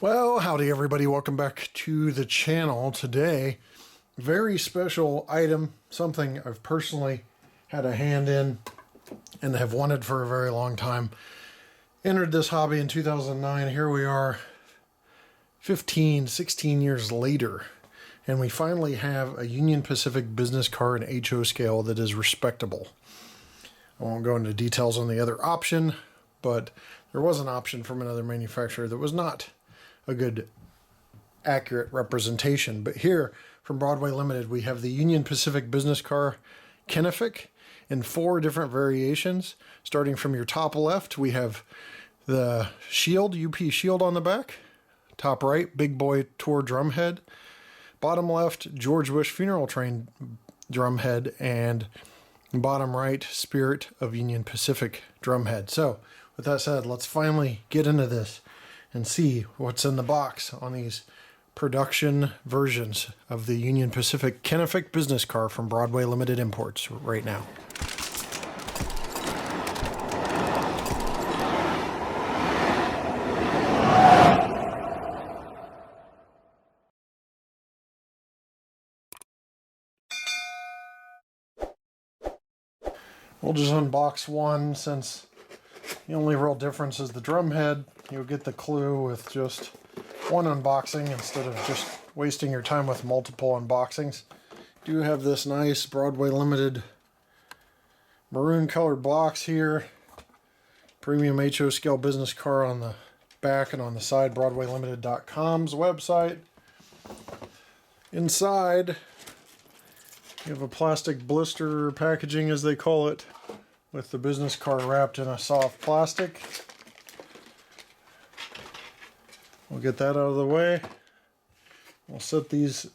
Well, howdy everybody, welcome back to the channel. Today, very special item, something I've personally had a hand in and have wanted for a very long time. Entered this hobby in 2009. Here we are 16 years later, and we finally have a Union Pacific business car in HO scale that is respectable. I won't go into details on the other option, but there was an option from another manufacturer that was not a good, accurate representation. But here from Broadway Limited, we have the Union Pacific business car Kenefick in 4 different variations. Starting from your top left, we have the shield, UP shield on the back. Top right, Big Boy Tour drum head. Bottom left, George Bush Funeral Train drum head. And bottom right, Spirit of Union Pacific drum head. So with that said, let's finally get into this and see what's in the box on these production versions of the Union Pacific Kenefick business car from Broadway Limited Imports right now. We'll just unbox one since the only real difference is the drum head. You'll get the clue with just one unboxing instead of just wasting your time with multiple unboxings. Do have this nice Broadway Limited maroon colored box here. Premium HO scale business car on the back and on the side, BroadwayLimited.com's website. Inside, you have a plastic blister packaging, as they call it, with the business car wrapped in a soft plastic. We'll get that out of the way. We'll set these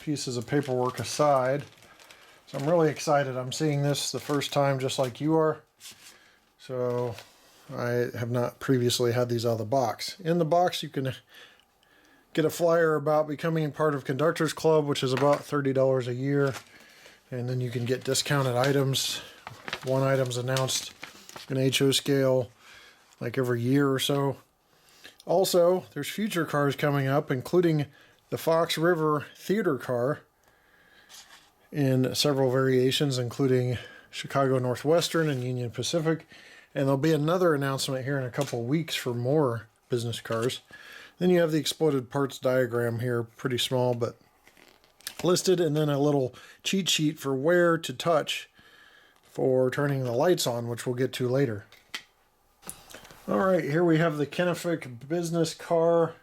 pieces of paperwork aside. So I'm really excited. I'm seeing this the first time just like you are. So I have not previously had these out of the box. In the box you can get a flyer about becoming part of Conductors Club, which is about $30 a year. And then you can get discounted items. One item's announced in HO scale like every year or so. Also, there's future cars coming up, including the Fox River Theater car in several variations, including Chicago Northwestern and Union Pacific. And there'll be another announcement here in a couple weeks for more business cars. Then you have the exploded parts diagram here, pretty small, but listed, and then a little cheat sheet for where to touch for turning the lights on, which we'll get to later. Alright, here we have the Kenefick business car.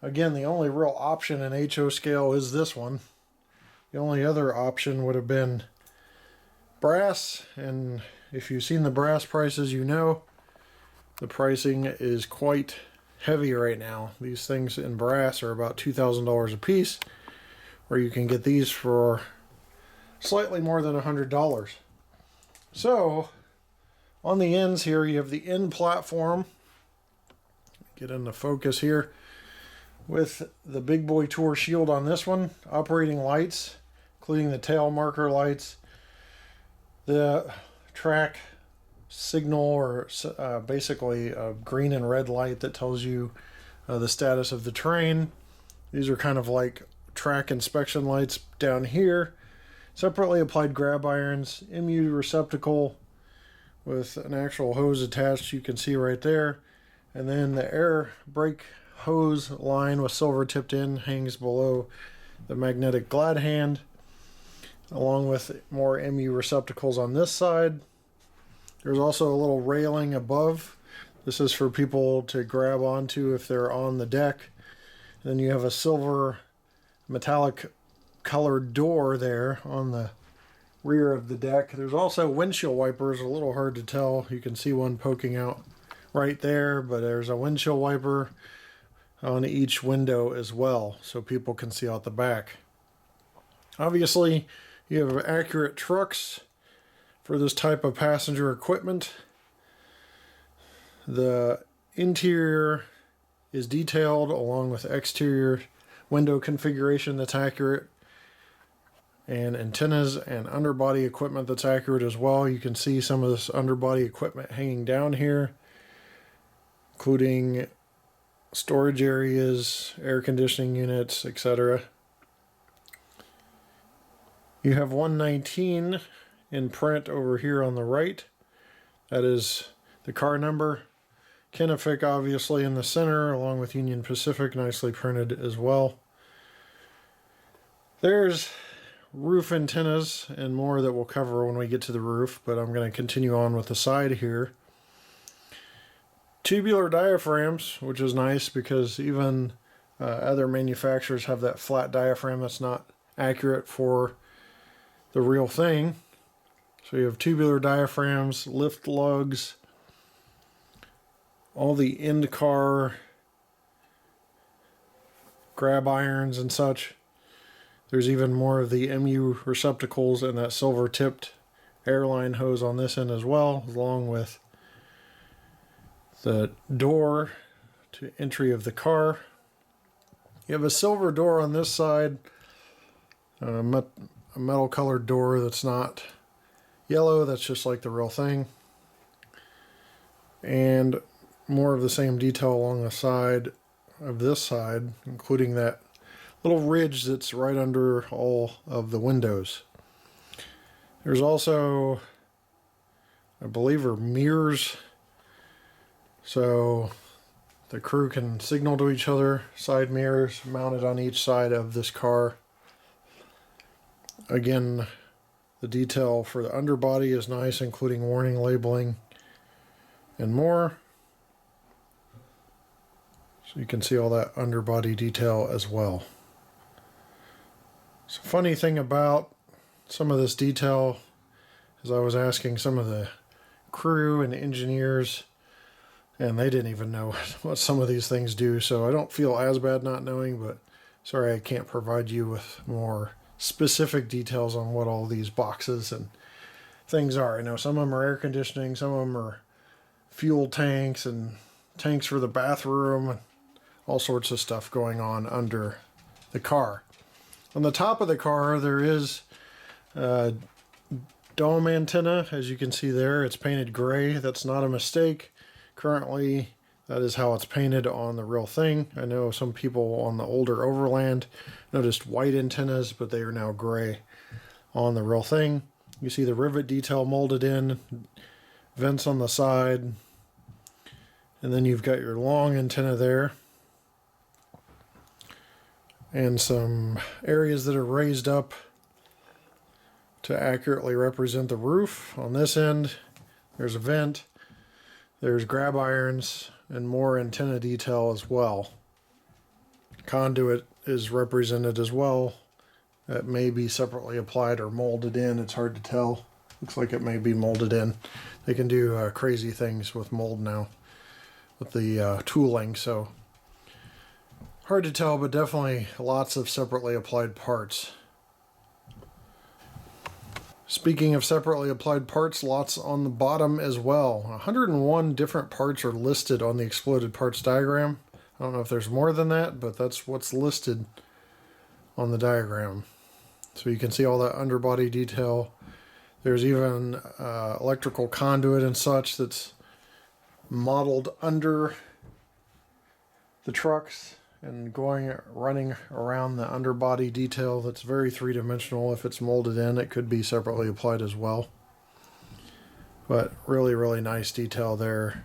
Again, the only real option in HO scale is this one. The only other option would have been brass, and if you've seen the brass prices, you know the pricing is quite heavy right now. These things in brass are about $2,000 a piece, where you can get these for slightly more than $100. So, on the ends here, you have the end platform. Get into focus here. With the Big Boy Tour shield on this one. Operating lights, including the tail marker lights. The track signal, or basically a green and red light that tells you the status of the train. These are kind of like track inspection lights down here. Separately applied grab irons, MU receptacle with an actual hose attached, you can see right there. And then the air brake hose line with silver tipped in hangs below the magnetic glad hand, along with more MU receptacles on this side. There's also a little railing above. This is for people to grab onto if they're on the deck. And then you have a silver metallic colored door there on the rear of the deck. There's also windshield wipers, a little hard to tell. You can see one poking out right there, but there's a windshield wiper on each window as well, so people can see out the back. Obviously, you have accurate trucks for this type of passenger equipment. The interior is detailed along with exterior window configuration that's accurate, and antennas and underbody equipment that's accurate as well. You can see some of this underbody equipment hanging down here, including storage areas, air conditioning units, etc. You have 119 in print over here on the right. That is the car number. Kenefick obviously in the center, along with Union Pacific, nicely printed as well. There's roof antennas and more that we'll cover when we get to the roof, but I'm going to continue on with the side here. Tubular diaphragms, which is nice because even other manufacturers have that flat diaphragm that's not accurate for the real thing. So you have tubular diaphragms, lift lugs, all the end car grab irons and such. There's even more of the MU receptacles and that silver tipped airline hose on this end as well, along with the door to entry of the car. You have a silver door on this side, a metal colored door that's not yellow, that's just like the real thing. And more of the same detail along the side of this side, including that little ridge that's right under all of the windows. There's also, I believe, are mirrors, so the crew can signal to each other. Side mirrors mounted on each side of this car. Again, the detail for the underbody is nice, including warning labeling and more. So you can see all that underbody detail as well. So funny thing about some of this detail is I was asking some of the crew and engineers, and they didn't even know what some of these things do, so I don't feel as bad not knowing, but sorry I can't provide you with more specific details on what all these boxes and things are. I know some of them are air conditioning, some of them are fuel tanks and tanks for the bathroom, and all sorts of stuff going on under the car. On the top of the car there is a dome antenna, as you can see there. It's painted gray. That's not a mistake. Currently that is how it's painted on the real thing. I know some people on the older Overland noticed white antennas, but they are now gray on the real thing. You see the rivet detail molded in, vents on the side, and then you've got your long antenna there, and some areas that are raised up to accurately represent the roof. On this end, there's a vent, there's grab irons, and more antenna detail as well. Conduit is represented as well. That may be separately applied or molded in. It's hard to tell. Looks like it may be molded in. They can do crazy things with mold now with the tooling, so hard to tell, but definitely lots of separately applied parts. Speaking of separately applied parts, lots on the bottom as well. 101 different parts are listed on the exploded parts diagram. I don't know if there's more than that, but that's what's listed on the diagram. So you can see all that underbody detail. There's even electrical conduit and such that's modeled under the trucks and running around the underbody detail. That's very three-dimensional. If it's molded in, it could be separately applied as well. But really, really nice detail there.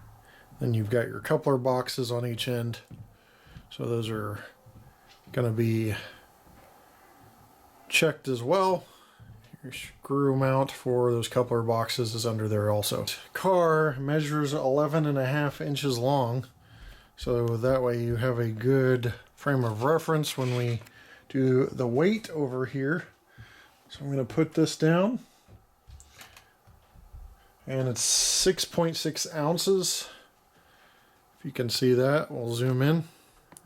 Then you've got your coupler boxes on each end. So those are going to be checked as well. Your screw mount for those coupler boxes is under there also. Car measures 11.5 inches long. So that way you have a good frame of reference when we do the weight over here. So I'm going to put this down. And it's 6.6 ounces. If you can see that, we'll zoom in.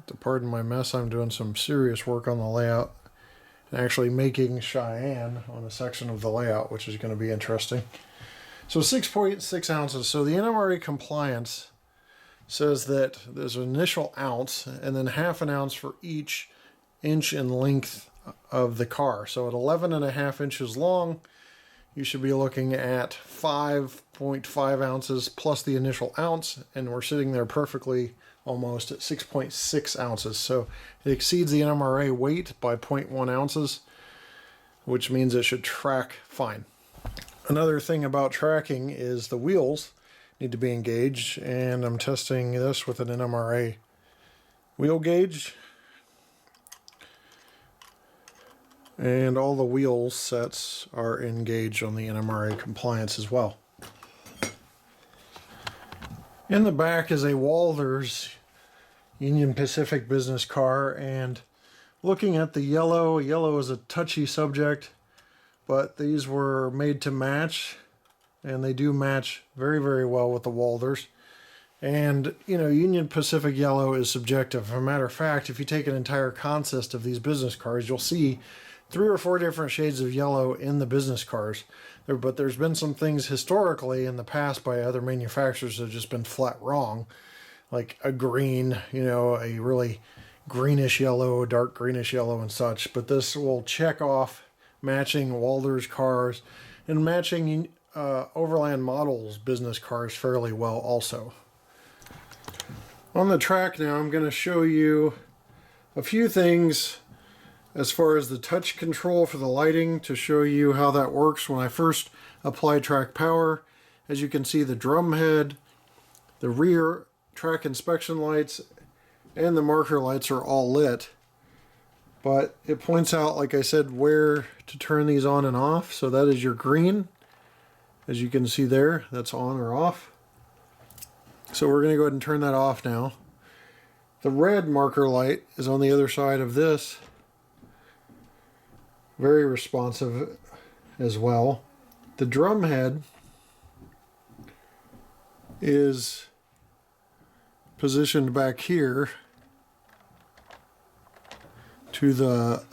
To pardon my mess, I'm doing some serious work on the layout. And actually making Cheyenne on a section of the layout, which is going to be interesting. So 6.6 ounces. So the NMRA compliance says that there's an initial ounce and then half an ounce for each inch in length of the car. So at 11.5 inches long, you should be looking at 5.5 ounces plus the initial ounce, and we're sitting there perfectly almost at 6.6 ounces. So it exceeds the NMRA weight by 0.1 ounces, which means it should track fine. Another thing about tracking is the wheels need to be engaged, and I'm testing this with an NMRA wheel gauge. And all the wheel sets are engaged on the NMRA compliance as well. In the back is a Walthers Union Pacific business car, and looking at the yellow is a touchy subject, but these were made to match, and they do match very, very well with the Walthers. And, you know, Union Pacific yellow is subjective. As a matter of fact, if you take an entire consist of these business cars, you'll see 3 or 4 different shades of yellow in the business cars. But there's been some things historically in the past by other manufacturers that have just been flat wrong. Like a green, you know, a really greenish yellow, dark greenish yellow and such. But this will check off matching Walthers cars and matching Overland Models business cars fairly well also. On the track now, I'm going to show you a few things as far as the touch control for the lighting to show you how that works when I first apply track power. As you can see, the drum head, the rear track inspection lights, and the marker lights are all lit. But it points out, like I said, where to turn these on and off. So that is your green. As you can see there, that's on or off. So we're going to go ahead and turn that off now. The red marker light is on the other side of this. Very responsive as well. The drum head is positioned back here to the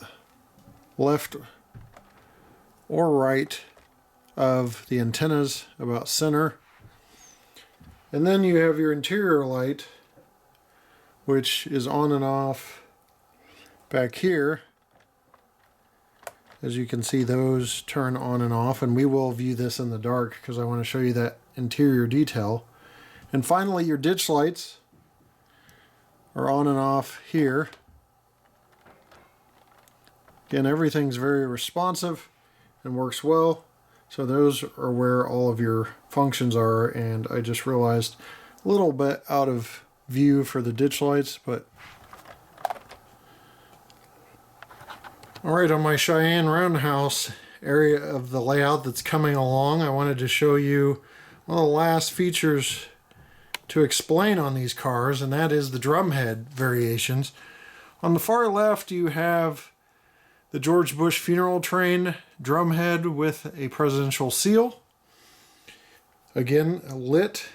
left or right of the antennas, about center. And then you have your interior light, which is on and off back here. As you can see, those turn on and off, and we will view this in the dark because I want to show you that interior detail. And finally, your ditch lights are on and off here. Again, everything's very responsive and works well. So those are where all of your functions are, and I just realized a little bit out of view for the ditch lights, but alright, on my Cheyenne Roundhouse area of the layout that's coming along, I wanted to show you one of the last features to explain on these cars, and that is the drumhead variations. On the far left, you have the George Bush funeral train drumhead with a presidential seal. Again, lit.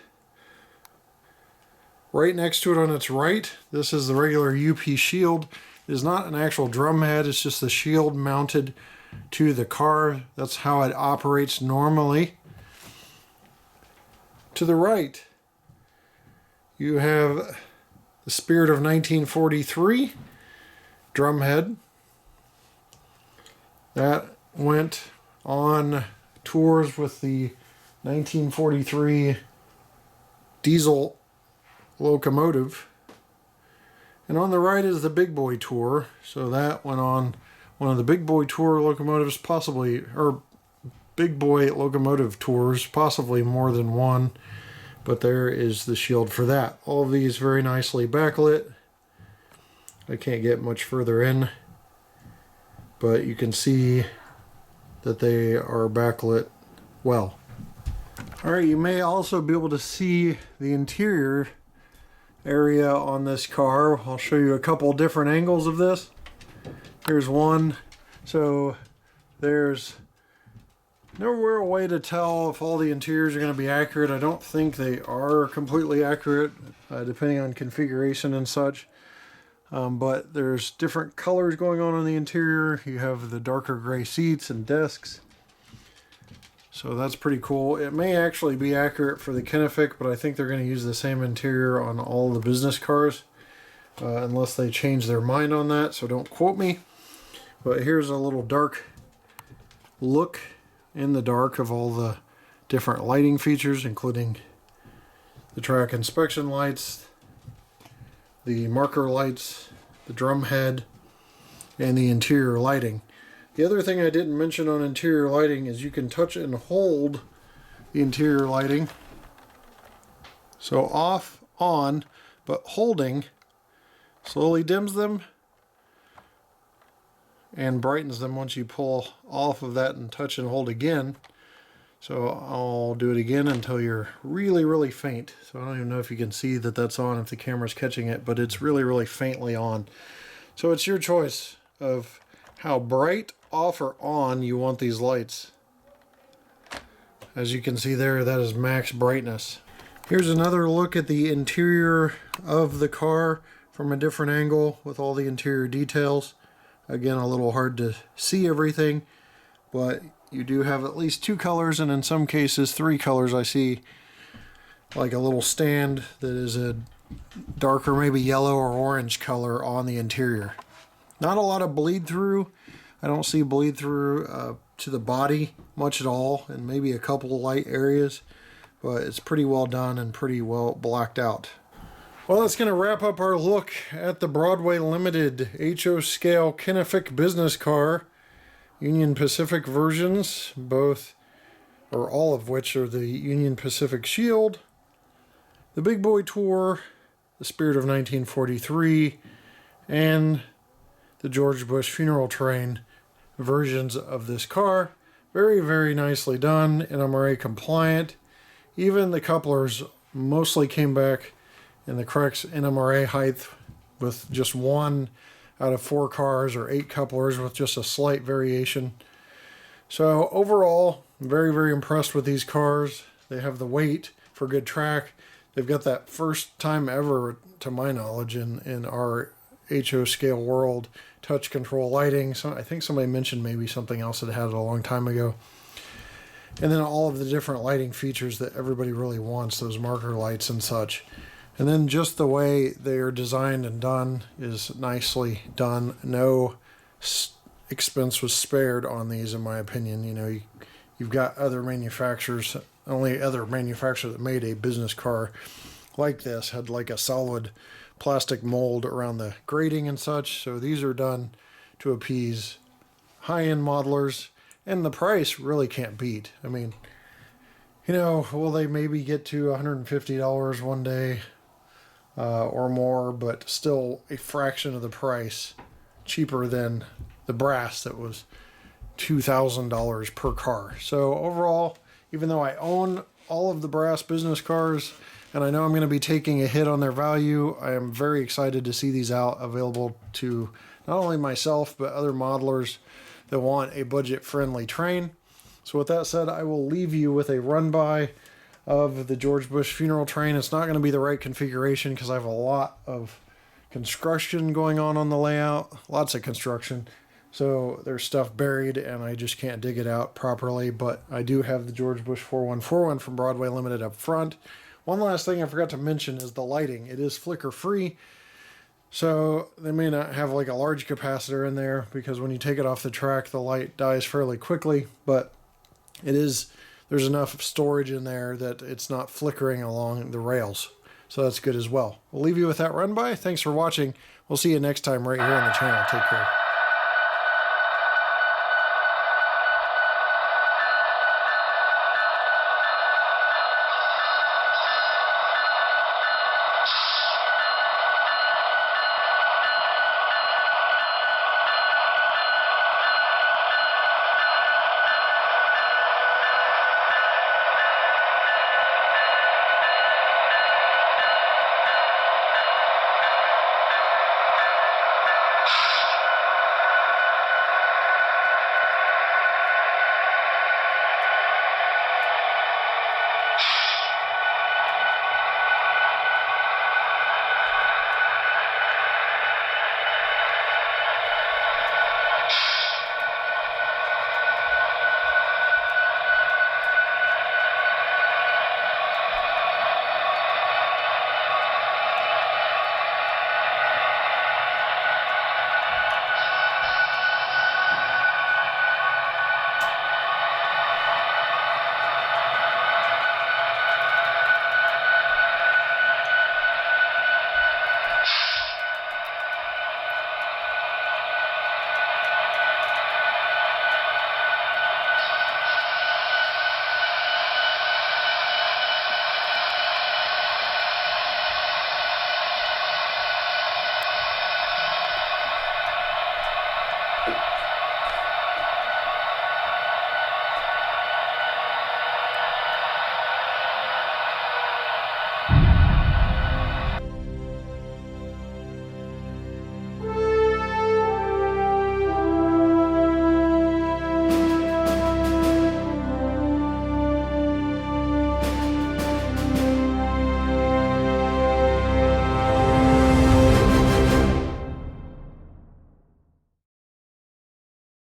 Right next to it on its right, this is the regular UP shield. It is not an actual drumhead, it's just the shield mounted to the car. That's how it operates normally. To the right, you have the Spirit of 1943 drumhead. That went on tours with the 1943 diesel locomotive. And on the right is the Big Boy Tour. So that went on one of the Big Boy Tour locomotives, possibly, or Big Boy locomotive tours, possibly more than one. But there is the shield for that. All of these very nicely backlit. I can't get much further in, but you can see that they are backlit well. Alright, you may also be able to see the interior area on this car. I'll show you a couple different angles of this. Here's one. So there's no real way to tell if all the interiors are going to be accurate. I don't think they are completely accurate, depending on configuration and such. But there's different colors going on the interior. You have the darker gray seats and desks. So that's pretty cool. It may actually be accurate for the Kenefick, but I think they're going to use the same interior on all the business cars, unless they change their mind on that, so don't quote me. But here's a little dark look in the dark of all the different lighting features, including the track inspection lights, the marker lights, the drum head, and the interior lighting. The other thing I didn't mention on interior lighting is you can touch and hold the interior lighting. So off, on, but holding slowly dims them and brightens them once you pull off of that and touch and hold again. So I'll do it again until you're really, really faint. So I don't even know if you can see that that's on, if the camera's catching it, but it's really, really faintly on. So it's your choice of how bright, off, or on you want these lights. As you can see there, that is max brightness. Here's another look at the interior of the car from a different angle with all the interior details. Again, a little hard to see everything, but you do have at least 2 colors, and in some cases 3 colors. I see like a little stand that is a darker, maybe yellow or orange color on the interior. Not a lot of bleed through. I don't see bleed through to the body much at all, and maybe a couple light areas, but it's pretty well done and pretty well blacked out. Well, that's going to wrap up our look at the Broadway Limited HO scale Kenefick business car. Union Pacific versions, both or all of which are the Union Pacific Shield, the Big Boy Tour, the Spirit of 1943, and the George Bush Funeral Train versions of this car. Very, very nicely done, NMRA compliant. Even the couplers mostly came back in the correct NMRA height with just 1 out of 4 cars, or 8 couplers with just a slight variation. So overall, I'm very, very impressed with these cars. They have the weight for good track. They've got that first time ever, to my knowledge, in our HO scale world, touch control lighting. So I think somebody mentioned maybe something else that had it a long time ago. And then all of the different lighting features that everybody really wants, those marker lights and such. And then just the way they are designed and done is nicely done. No expense was spared on these, in my opinion. You know, you've got other manufacturers, only other manufacturer that made a business car like this had like a solid plastic mold around the grating and such. So these are done to appease high-end modelers, and the price really can't beat. I mean, you know, will they maybe get to $150 one day? Or more, but still a fraction of the price, cheaper than the brass that was $2,000 per car. So overall, even though I own all of the brass business cars, and I know I'm going to be taking a hit on their value, I am very excited to see these out available to not only myself, but other modelers that want a budget-friendly train. So with that said, I will leave you with a run-by of the George Bush Funeral Train. It's not going to be the right configuration because I have a lot of construction going on the layout. Lots of construction. So there's stuff buried and I just can't dig it out properly. But I do have the George Bush 4141 from Broadway Limited up front. One last thing I forgot to mention is the lighting. It is flicker free. So they may not have like a large capacitor in there because when you take it off the track, the light dies fairly quickly. But there's enough storage in there that it's not flickering along the rails. So that's good as well. We'll leave you with that run by. Thanks for watching. We'll see you next time right here on the channel. Take care.